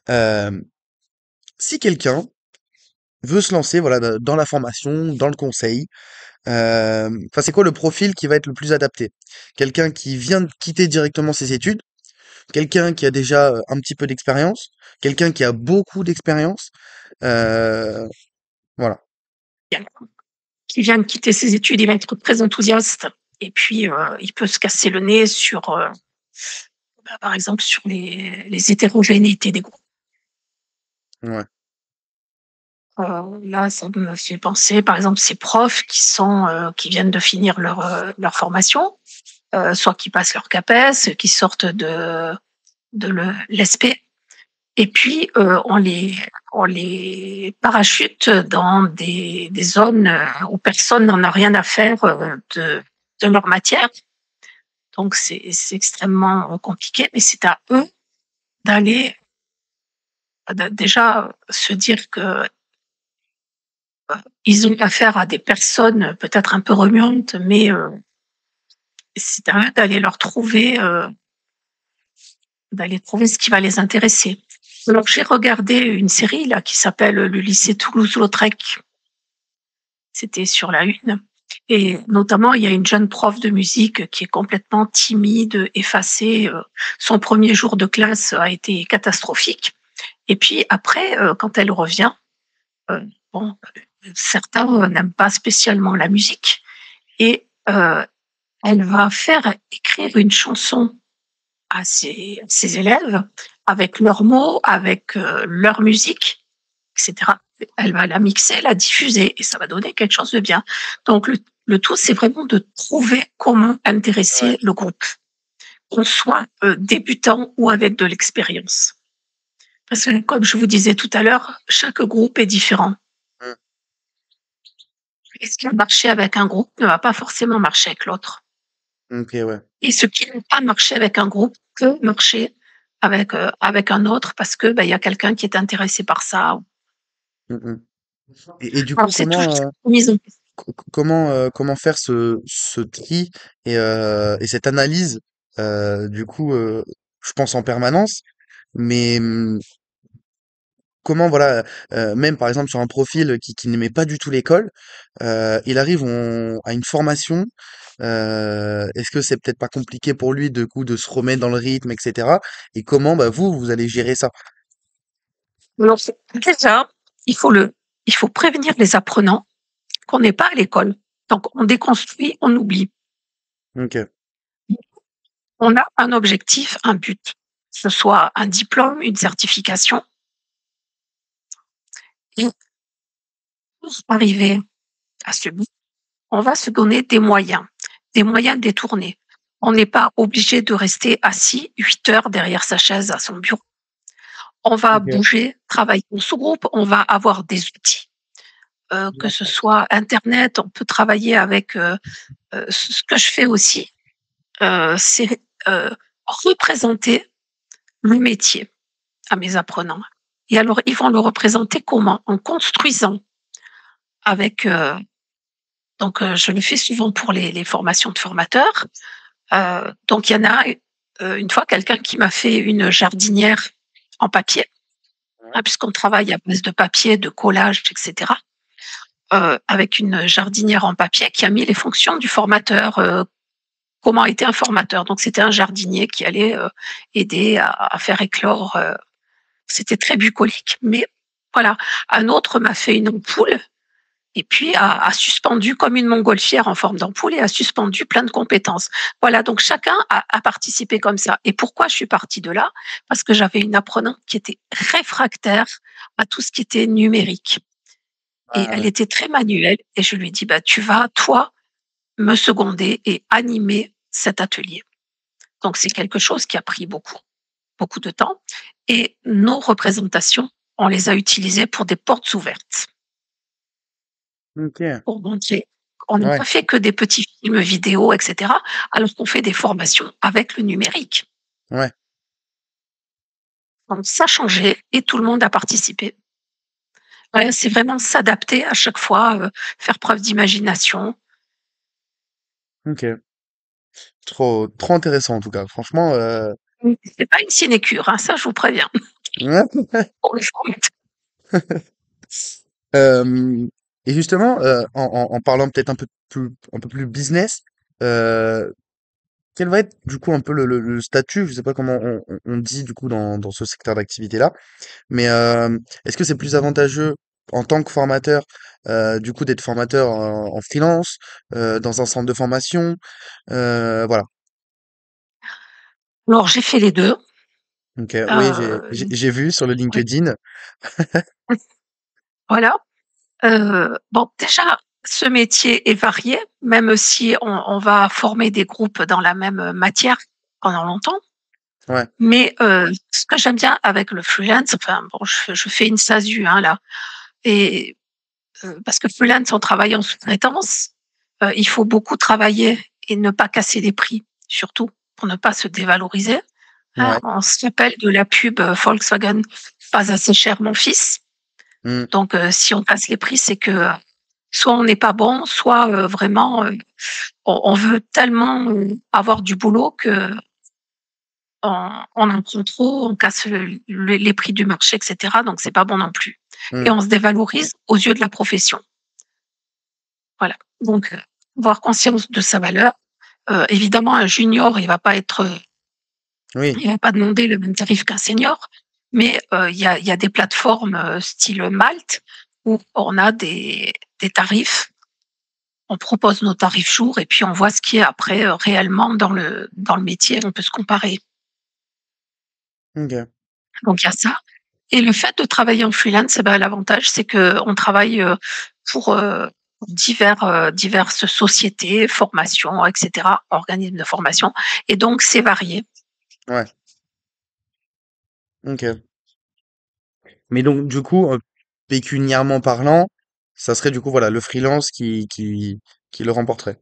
Hem, Si quelqu'un veut se lancer, voilà, dans la formation, dans le conseil, enfin, c'est quoi le profil qui va être le plus adapté? Quelqu'un qui vient de quitter directement ses études? Quelqu'un qui a déjà, un petit peu d'expérience? Quelqu'un qui a beaucoup d'expérience? Heu, voilà. Qui vient de quitter ses études, il va être très enthousiaste et puis, il peut se casser le nez sur, bah, par exemple, sur les hétérogénéités des groupes. Ouais. Là, ça me fait penser, par exemple, ces profs qui viennent de finir leur formation, soit qui passent leur CAPES, qui sortent de l'ESP et puis, on les parachute dans des zones, où personne n'en a rien à faire, de leur matière. Donc c'est extrêmement, compliqué, mais c'est à eux d'aller, déjà, se dire que, ils ont affaire à des personnes peut-être un peu remuantes, mais, c'est à eux d'aller trouver ce qui va les intéresser. Alors j'ai regardé une série là qui s'appelle, Le lycée Toulouse-Lautrec. C'était sur la Une et notamment, il y a une jeune prof de musique qui est complètement timide, effacée, son premier jour de classe a été catastrophique et puis après, quand elle revient, heu, bon, certains, n'aiment pas spécialement la musique et elle va faire écrire une chanson à ses élèves avec leurs mots, avec, leur musique et cetera. Elle va la mixer, la diffuser et ça va donner quelque chose de bien. Donc le tout, c'est vraiment de trouver comment Ouais. intéresser le groupe, qu'on soit, débutant ou avec de l'expérience. Parce que comme je vous disais tout à l'heure, chaque groupe est différent Mmh. et ce qui a marché avec un groupe ne va pas forcément marcher avec l'autre OK, ouais. et ce qui n'a pas marché avec un groupe peut marcher avec un autre parce que, bah, il y a quelqu'un qui est intéressé par ça. Mmh mh. Et du coup, Alors c'est toujours cette mise en comment faire ce tri et cette analyse, du coup, je pense en permanence, mais, comment voilà, même par exemple sur un profil qui n'aimait pas du tout l'école, il arrive à une formation, est-ce que c'est peut-être pas compliqué pour lui de coup de se remettre dans le rythme et cetera? Et comment, bah, vous allez gérer ça? alors c'est déjà, il faut le il faut prévenir les apprenants qu'on n'est pas à l'école. Donc on déconstruit, on oublie. OK. On a un objectif, un but, que ce soit un diplôme, une certification et pour arriver à ce but, on va se donner des moyens détournés. On n'est pas obligé de rester assis 8 heures derrière sa chaise à son bureau. On va OK. bouger, travailler en sous-groupe, on va avoir des outils, que ce D'accord. soit internet, on peut travailler avec, ce que je fais aussi, c'est, représenter le métier à mes apprenants et alors ils vont le représenter comment? En construisant avec, je le fais souvent pour les formations de formateurs, donc il y en a, une fois quelqu'un qui m'a fait une jardinière en papier, Ouais. hein, puisqu'on travaille à base de papier, de collage et cetera, avec une jardinière en papier qui a mis les fonctions du formateur, comment était un formateur. Donc c'était un jardinier qui allait, aider à faire éclore, c'était très bucolique, mais voilà. Un autre m'a fait une ampoule et puis a suspendu comme une montgolfière en forme d'ampoule et a suspendu plein de compétences. Voilà, donc chacun a participé comme ça et pourquoi je suis partie de là? Parce que j'avais une apprenante qui était réfractaire à tout ce qui était numérique et Ah elle ouais. était très manuelle et je lui ai dit: «Bah, tu vas, toi, me seconder et animer cet atelier». Donc c'est quelque chose qui a pris beaucoup, beaucoup de temps et nos représentations, on les a utilisées pour des portes ouvertes, OK. pour montrer on n'a Ouais. pas fait que des petits films vidéo et cetera, alors qu'on fait des formations avec le numérique. Ouais. Donc ça a changé et tout le monde a participé. Ouais, c'est vraiment s'adapter à chaque fois, faire preuve d'imagination. OK. Trop intéressant en tout cas. Franchement, C'est pas une sinécure, hein, ça je vous préviens. Ouais. pour les formateurs. Euh, et justement, en parlant peut-être un peu plus business, euh, quel va être du coup un peu le statut, je sais pas comment on dit du coup dans ce secteur d'activité-là, mais est-ce que c'est plus avantageux en tant que formateur, du coup d'être formateur en freelance, dans un centre de formation, voilà. Alors j'ai fait les 2. Donc oui, Heu, j'ai vu sur le ouais, LinkedIn. voilà. Bon, déjà, ce métier est varié, même si on va former des groupes dans la même matière pendant longtemps. Ouais, Mais, ce que j'aime bien avec le freelance, enfin bon, je fais une SASU, hein, là, et parce que freelance, on travaille en sous-traitance, il faut beaucoup travailler et ne pas casser les prix, surtout pour ne pas se dévaloriser, hein. ouais. On se rappelle de la pub, Volkswagen: «Pas assez cher mon fils». Mmh, Donc, si on casse les prix, c'est que, soit on n'est pas bon, soit, vraiment, on veut tellement, avoir du boulot qu'on en prend trop, on casse les prix du marché et cetera, donc c'est pas bon non plus mmh. et on se dévalorise aux yeux de la profession. Voilà, donc avoir conscience de sa valeur. Évidemment, un junior, Oui, il va pas demander le même tarif qu'un senior, mais il y a des plateformes, style Malte où on a des tarifs. On propose nos tarifs jour et puis on voit ce qui est après, réellement dans le métier, on peut se comparer. OK. Donc il y a ça et le fait de travailler en freelance et bah, l'avantage c'est qu'on travaille, pour, diverses sociétés, formations et cetera, organismes de formation et donc c'est varié. Ouais, OK. Mais donc du coup, pécuniairement parlant, ça serait du coup, voilà, le freelance qui le remporterait?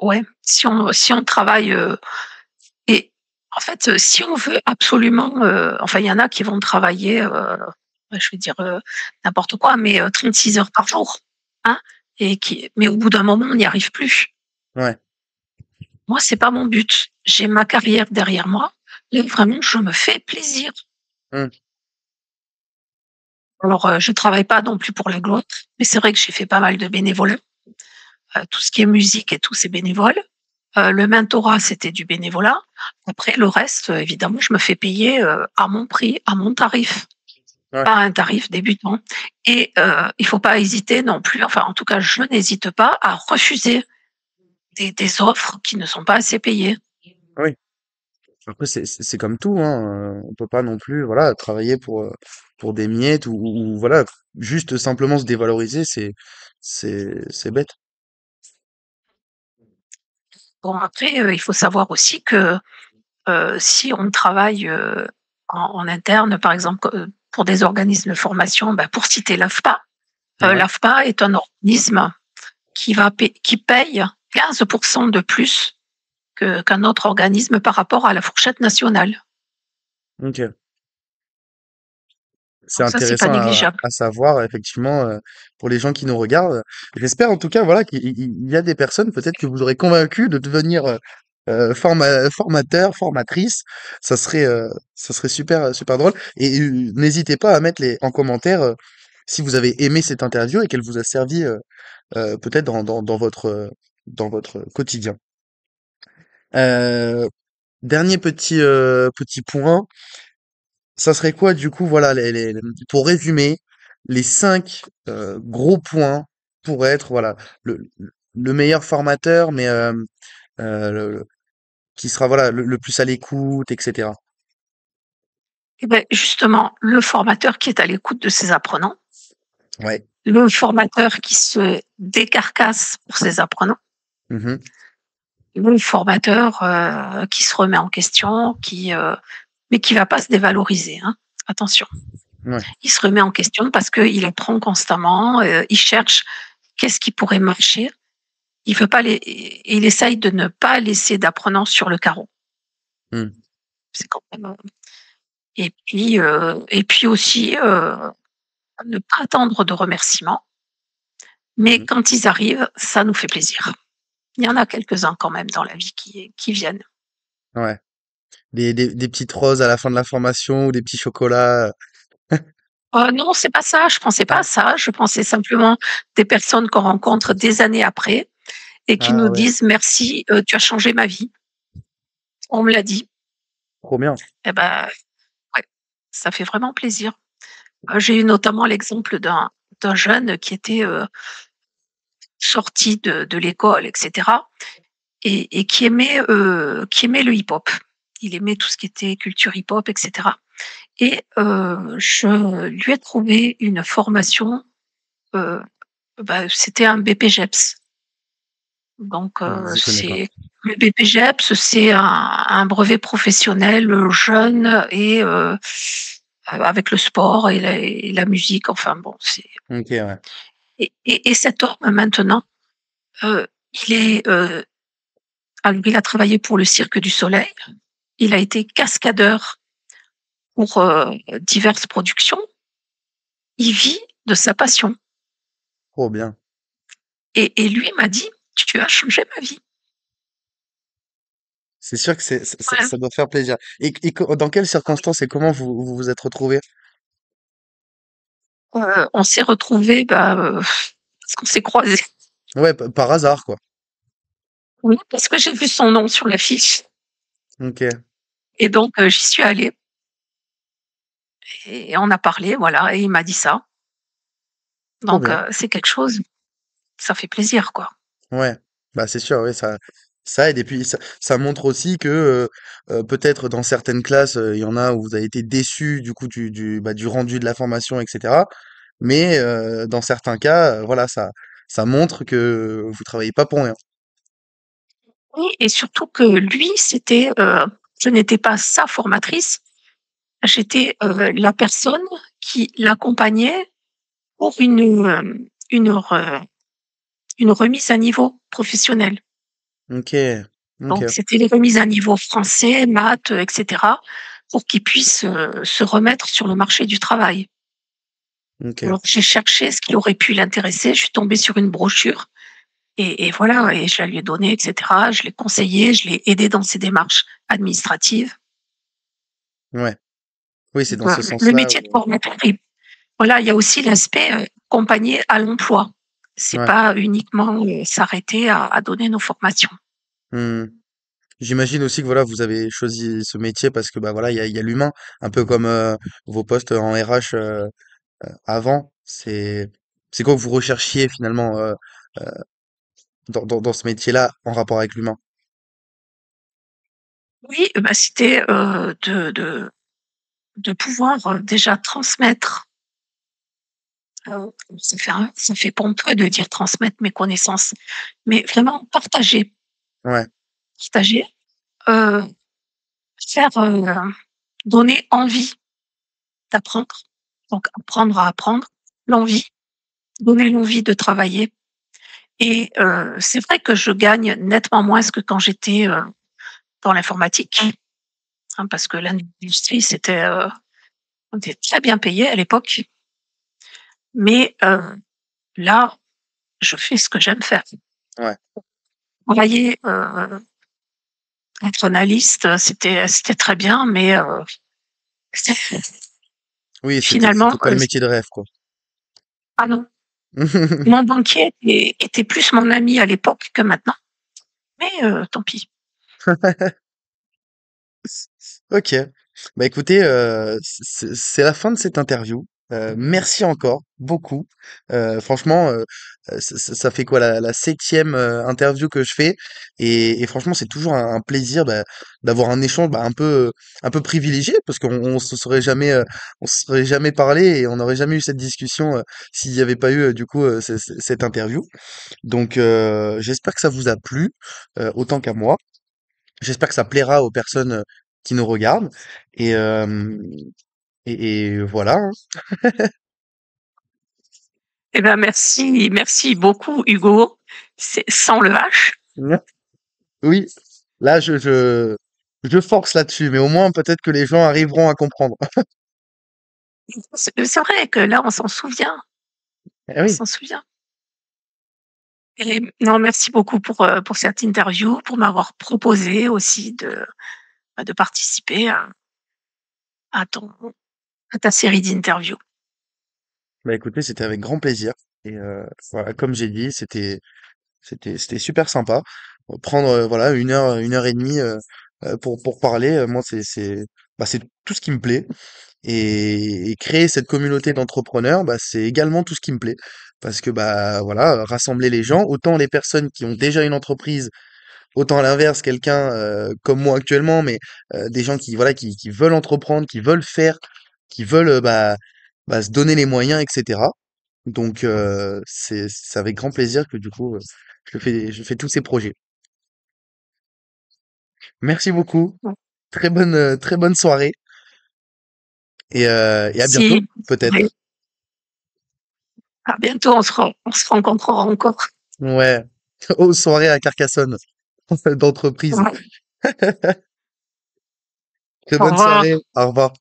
Ouais, si on travaille, et en fait, si on veut absolument, enfin il y en a qui vont travailler, je vais dire, n'importe quoi, mais 36 heures par jour, hein, mais au bout d'un moment, on n'y arrive plus. Ouais. Moi, c'est pas mon but. J'ai ma carrière derrière moi. Là, vraiment, je me fais plaisir. Mmh. Alors, je travaille pas non plus pour la gloire, mais c'est vrai que j'ai fait pas mal de bénévolat. Tout ce qui est musique et tout, c'est bénévole. Le mentorat, c'était du bénévolat. Après, le reste, évidemment, je me fais payer, à mon prix, à mon tarif, Ouais. pas un tarif débutant et il faut pas hésiter non plus, enfin, en tout cas, je n'hésite pas à refuser des offres qui ne sont pas assez payées. Oui. Après c'est comme tout, hein, on peut pas non plus, voilà, travailler pour des miettes ou voilà, juste simplement se dévaloriser, c'est bête. Bon, après, il faut savoir aussi que, si on travaille, en interne, par exemple, pour des organismes de formation, bah, pour citer l'AFPA, Ouais. l'AFPA est un organisme qui paye 15 de plus qu'un autre organisme par rapport à la fourchette nationale. OK. C'est Donc ça, c'est pas intéressant négligeable. à savoir effectivement, pour les gens qui nous regardent. J'espère en tout cas, voilà, qu'il y a des personnes peut-être que vous aurez convaincu de devenir, formateur, formatrice. Ça serait super, super drôle et n'hésitez pas à mettre les en commentaire, si vous avez aimé cette interview et qu'elle vous a servi, peut-être dans votre quotidien. Heu, dernier petit point, ça serait quoi du coup, voilà, pour résumer, les 5 gros points pour être, voilà, le meilleur formateur, mais qui sera, voilà, le plus à l'écoute, etc. Et beh, justement, le formateur qui est à l'écoute de ses apprenants, Ouais. le formateur qui se décarcasse pour ses apprenants, Mhm. le formateur, qui se remet en question, mais qui va pas se dévaloriser, hein, attention. Ouais. Il se remet en question parce qu'il apprend constamment, il cherche qu'est-ce qui pourrait marcher. Il veut pas les il essaye de ne pas laisser d'apprenants sur le carreau. Mm. C'est quand même, et puis aussi, ne pas attendre de remerciements, mais Mhm. quand ils arrivent, ça nous fait plaisir. Il y en a quelques-uns quand même dans la vie qui viennent. Ouais. des petites roses à la fin de la formation ou des petits chocolats. Non, c'est pas ça, je pensais pas Non? à ça. Je pensais simplement des personnes qu'on rencontre des années après et qui Ah nous ouais, disent: «Merci, tu as changé ma vie». On me l'a dit. trop bien. Et ben, ouais, ça fait vraiment plaisir. J'ai eu notamment l'exemple d'un jeune qui était, sorti de l'école et cetera et qui aimait le hip-hop. Il aimait tout ce qui était culture hip-hop et cetera et je lui ai trouvé une formation, heu, c'était un BPGEPS. Donc Je connais pas. c'est le BPGEPS, c'est un brevet professionnel, jeune et avec le sport et la musique, enfin bon, c'est OK, ouais. et cet homme maintenant, heu, il est, alors il a travaillé pour le Cirque du Soleil, il a été cascadeur pour, diverses productions. Il vit de sa passion Trop bien. et lui m'a dit: «Tu as changé ma vie». C'est sûr que ça Voilà, ça doit faire plaisir. Et co dans quelles circonstances et comment vous vous êtes retrouvés? on s'est retrouvés, parce qu'on s'est croisés. Ouais, p par hasard, quoi. Oui, parce que j'ai vu son nom sur l'affiche OK, et donc j'y suis allée et on a parlé, voilà et il m'a dit ça. trop Donc bien. c'est quelque chose, ça fait plaisir, quoi. Ouais, bah, c'est sûr, ouais, ça aide et puis ça montre aussi que, peut-être dans certaines classes, il y en a où vous avez été déçus du coup du rendu de la formation et cetera. Mais, dans certains cas, voilà, ça montre que vous travaillez pas pour rien. Oui et surtout que lui, je n'étais pas sa formatrice, j'étais, la personne qui l'accompagnait pour une remise à niveau professionnelle. OK, Donc OK, c'était les remises à niveau français, maths, et cetera, pour qu'il puisse, se remettre sur le marché du travail. OK. Alors j'ai cherché ce qui aurait pu l'intéresser, je suis tombée sur une brochure et voilà et je la lui ai donnée et cetera. Je l'ai conseillé, je l'ai aidé dans ses démarches administratives. Ouais. Oui, c'est Donc dans ce le sens-là métier de où formateur et voilà, il y a aussi l'aspect, accompagner à l'emploi. C'est ouais. pas uniquement, s'arrêter à donner nos formations. Mmh. J'imagine aussi que voilà, vous avez choisi ce métier parce que bah voilà, il y a l'humain, un peu comme vos postes en RH avant. C'est quoi que vous recherchiez finalement euh, dans ce métier-là en rapport avec l'humain? Oui, c'était, de pouvoir, déjà transmettre, ça fait pompeux de dire transmettre mes connaissances, mais vraiment Ouais, partager, heu, faire, donner envie d'apprendre, donc apprendre à apprendre, l'envie, donner l'envie de travailler et c'est vrai que je gagne nettement moins que quand j'étais, dans l'informatique, hein, parce que l'industrie, on était très bien payés à l'époque, mais là, je fais ce que j'aime faire. ouais. Travailler, être analyste, c'était très bien, mais Oui, c'était finalement, pas le métier de rêve, quoi. ah non, mon banquier était plus mon ami à l'époque que maintenant, mais tant pis. Ok. Bah écoutez, c'est la fin de cette interview. Merci encore beaucoup. Franchement, ça fait quoi la septième interview que je fais et franchement c'est toujours un plaisir bah, d'avoir un échange bah, un peu privilégié parce on se serait jamais on se serait jamais parlé et on n'aurait jamais eu cette discussion s'il n'y avait pas eu du coup cette interview. Donc j'espère que ça vous a plu autant qu'à moi. J'espère que ça plaira aux personnes qui nous regardent. Et, et voilà, hein. Eh ben merci beaucoup Hugo. C'est sans le H. Oui, là, je force là-dessus, mais au moins, peut-être que les gens arriveront à comprendre. C'est vrai que là, on s'en souvient, Eh on oui, s'en souvient. Et non, merci beaucoup pour cette interview, pour m'avoir proposé aussi de participer à ton à ta série d'interviews. Bah écoutez, c'était avec grand plaisir. Et voilà, comme j'ai dit, c'était super sympa. Prendre voilà 1 heure, 1 heure et demie pour parler. Moi, c'est tout ce qui me plaît. Et créer cette communauté d'entrepreneurs, bah, c'est également tout ce qui me plaît. Parce que bah voilà, rassembler les gens, autant les personnes qui ont déjà une entreprise, autant à l'inverse, quelqu'un comme moi actuellement, mais des gens qui voilà qui veulent entreprendre, qui veulent faire, qui veulent bah, se donner les moyens, etc. Donc c'est avec grand plaisir que du coup je fais tous ces projets. Merci beaucoup. Ouais. Très bonne soirée et à bientôt Si, ouais, peut-être. à bientôt, on se rencontrera encore. Ouais. Aux soirées à Carcassonne d'entreprise. Ouais. Très Au bonne revoir. soirée. Au revoir.